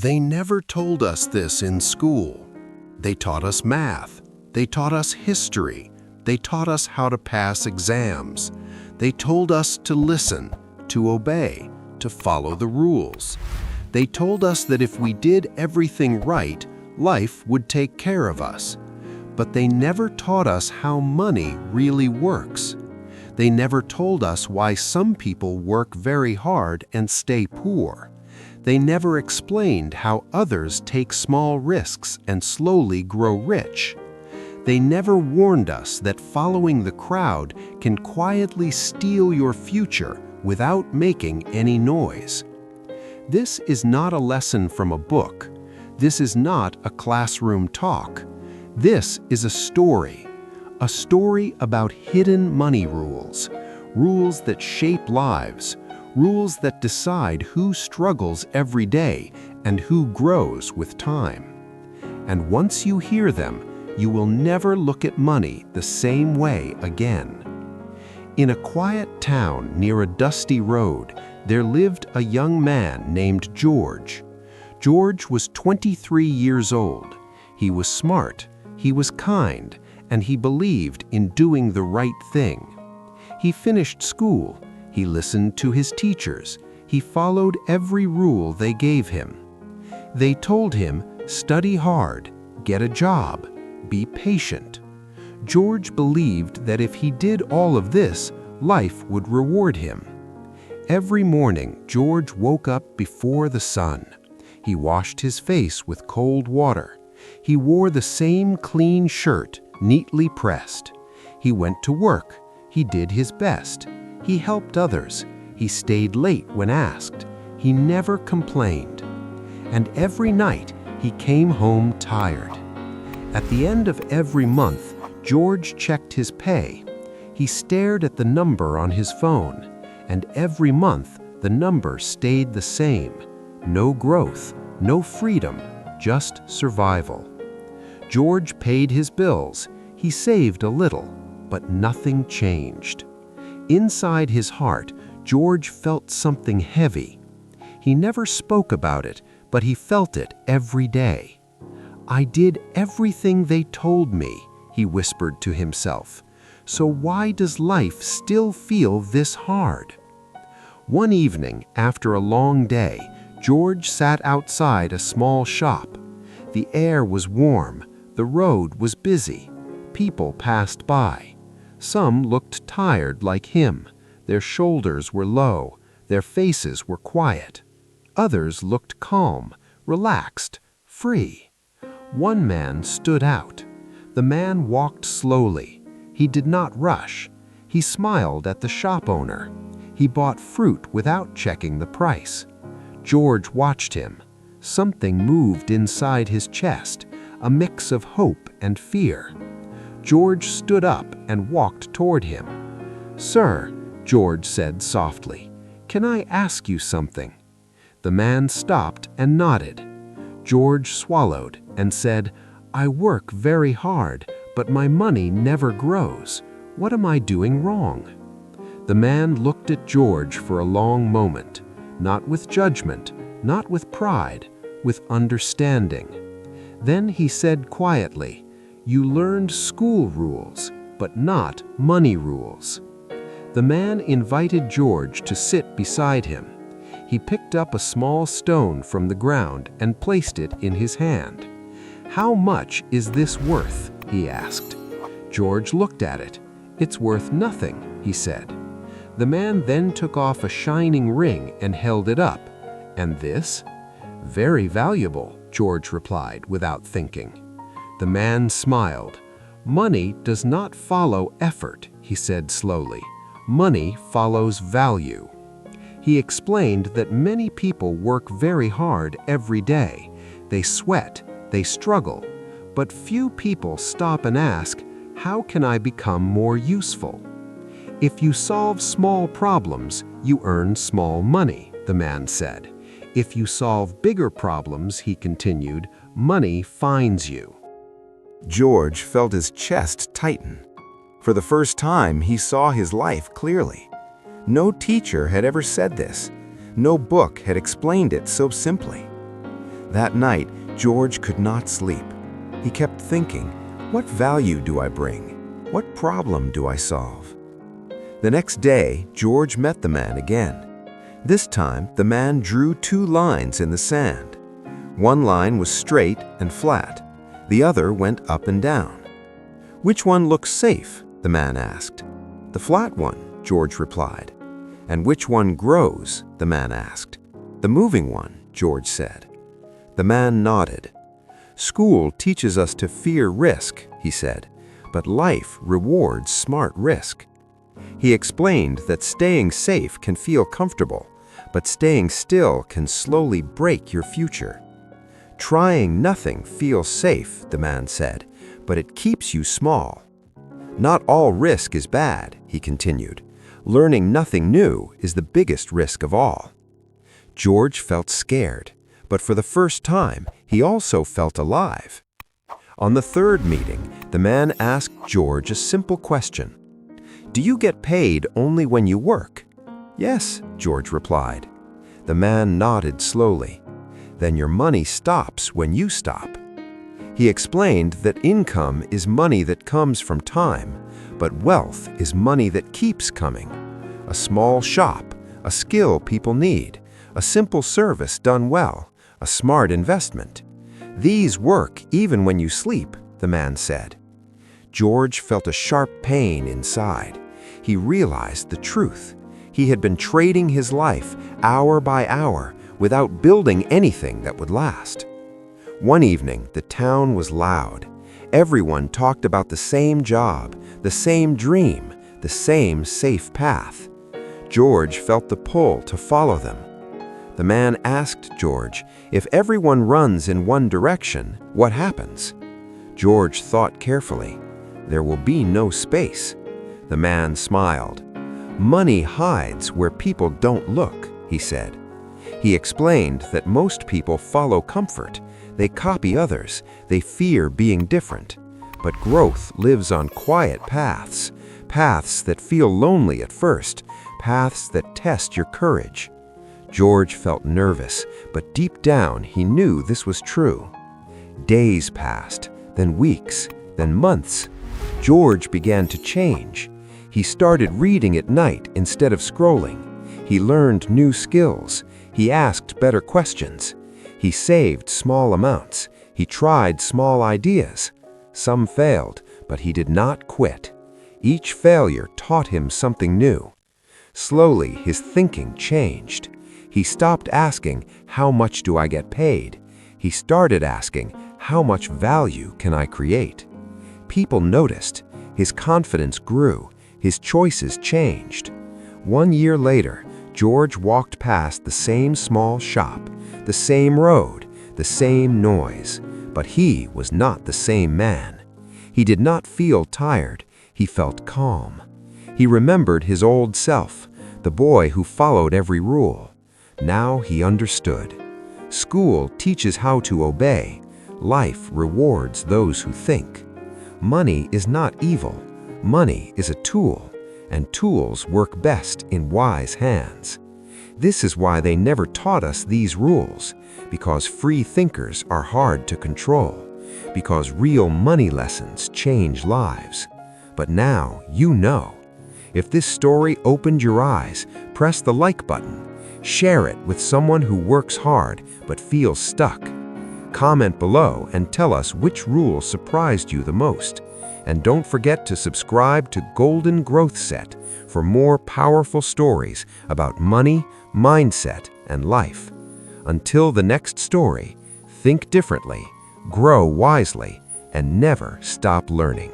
They never told us this in school. They taught us math. They taught us history. They taught us how to pass exams. They told us to listen, to obey, to follow the rules. They told us that if we did everything right, life would take care of us. But they never taught us how money really works. They never told us why some people work very hard and stay poor. They never explained how others take small risks and slowly grow rich. They never warned us that following the crowd can quietly steal your future without making any noise. This is not a lesson from a book. This is not a classroom talk. This is a story about hidden money rules, rules that shape lives, rules that decide who struggles every day and who grows with time. And once you hear them, you will never look at money the same way again. In a quiet town near a dusty road, there lived a young man named George. George was 23 years old. He was smart, he was kind, and he believed in doing the right thing. He finished school, he listened to his teachers, he followed every rule they gave him. They told him, study hard, get a job, be patient. George believed that if he did all of this, life would reward him. Every morning, George woke up before the sun. He washed his face with cold water. He wore the same clean shirt, neatly pressed. He went to work. He did his best. He helped others. He stayed late when asked. He never complained. And every night, he came home tired. At the end of every month, George checked his pay. He stared at the number on his phone, and every month, the number stayed the same. No growth, no freedom, just survival. George paid his bills. He saved a little, but nothing changed. Inside his heart, George felt something heavy. He never spoke about it, but he felt it every day. I did everything they told me, he whispered to himself. So why does life still feel this hard? One evening, after a long day, George sat outside a small shop. The air was warm, the road was busy. People passed by. Some looked tired like him. Their shoulders were low, their faces were quiet. Others looked calm, relaxed, free. One man stood out. The man walked slowly. He did not rush. He smiled at the shop owner. He bought fruit without checking the price. George watched him. Something moved inside his chest, a mix of hope and fear. George stood up and walked toward him. "Sir," George said softly, "can I ask you something?" The man stopped and nodded. George swallowed and said, "I work very hard, but my money never grows. What am I doing wrong?" The man looked at George for a long moment, not with judgment, not with pride, with understanding. Then he said quietly, "You learned school rules, but not money rules." The man invited George to sit beside him. He picked up a small stone from the ground and placed it in his hand. "How much is this worth?" he asked. George looked at it. "It's worth nothing," he said. The man then took off a shining ring and held it up. "And this?" "Very valuable," George replied without thinking. The man smiled. "Money does not follow effort," he said slowly. "Money follows value." He explained that many people work very hard every day. They sweat, they struggle, but few people stop and ask, "How can I become more useful?" "If you solve small problems, you earn small money," the man said. "If you solve bigger problems," he continued, "money finds you." George felt his chest tighten. For the first time, he saw his life clearly. No teacher had ever said this. No book had explained it so simply. That night, George could not sleep. He kept thinking, what value do I bring? What problem do I solve? The next day, George met the man again. This time, the man drew 2 lines in the sand. One line was straight and flat. The other went up and down. "Which one looks safe?" the man asked. "The flat one," George replied. "And which one grows?" the man asked. "The moving one," George said. The man nodded. "School teaches us to fear risk," he said, "but life rewards smart risk." He explained that staying safe can feel comfortable, but staying still can slowly break your future. "Trying nothing feels safe," the man said, "but it keeps you small." "Not all risk is bad," he continued. "Learning nothing new is the biggest risk of all." George felt scared, but for the first time, he also felt alive. On the 3rd meeting, the man asked George a simple question. "Do you get paid only when you work?" "Yes," George replied. The man nodded slowly. "Then your money stops when you stop." He explained that income is money that comes from time, but wealth is money that keeps coming. A small shop, a skill people need, a simple service done well, a smart investment. These work even when you sleep, the man said. George felt a sharp pain inside. He realized the truth. He had been trading his life hour by hour without building anything that would last. One evening, the town was loud. Everyone talked about the same job, the same dream, the same safe path. George felt the pull to follow them. The man asked George, if everyone runs in one direction, what happens? George thought carefully. There will be no space. The man smiled. Money hides where people don't look, he said. He explained that most people follow comfort. They copy others. They fear being different. But growth lives on quiet paths, paths that feel lonely at first, paths that test your courage. George felt nervous, but deep down he knew this was true. Days passed, then weeks, then months. George began to change. He started reading at night instead of scrolling. He learned new skills. He asked better questions. He saved small amounts. He tried small ideas. Some failed, but he did not quit. Each failure taught him something new. Slowly, his thinking changed. He stopped asking, how much do I get paid? He started asking, how much value can I create? People noticed. His confidence grew. His choices changed. 1 year later, George walked past the same small shop, the same road, the same noise, but he was not the same man. He did not feel tired. He felt calm. He remembered his old self, the boy who followed every rule. Now he understood. School teaches how to obey. Life rewards those who think. Money is not evil. Money is a tool, and tools work best in wise hands. This is why they never taught us these rules, because free thinkers are hard to control, because real money lessons change lives. But now you know. If this story opened your eyes, press the like button. Share it with someone who works hard but feels stuck. Comment below and tell us which rule surprised you the most. And don't forget to subscribe to Golden Growth Set for more powerful stories about money, mindset, and life. Until the next story, think differently, grow wisely, and never stop learning.